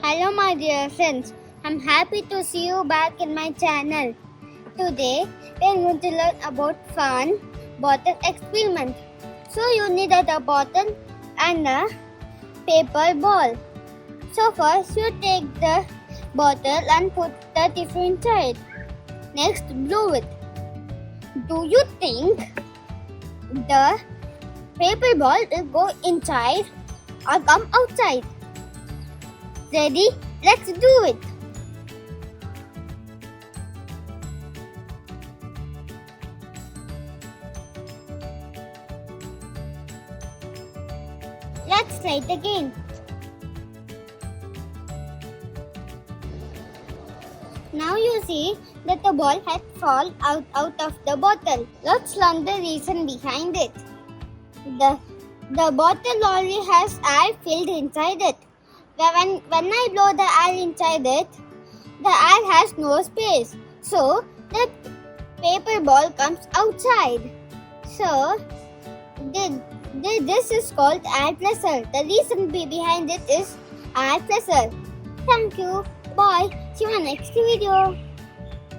Hello my dear friends, I'm happy to see you back in my channel. Today we are going to learn about fun bottle experiment. So you need a bottle and a paper ball. So first you take the bottle and put the tissue inside. Next blow it. Do you think the paper ball will go inside or come outside? Ready? Let's do it. Let's try it again. Now you see that the ball has fallen out of the bottle. Let's learn the reason behind it. The bottle already has air filled inside it. When I blow the air inside it, the air has no space. So the paper ball comes outside. So this is called air pressure. The reason behind it is air pressure. Thank you. Bye. See you in the next video.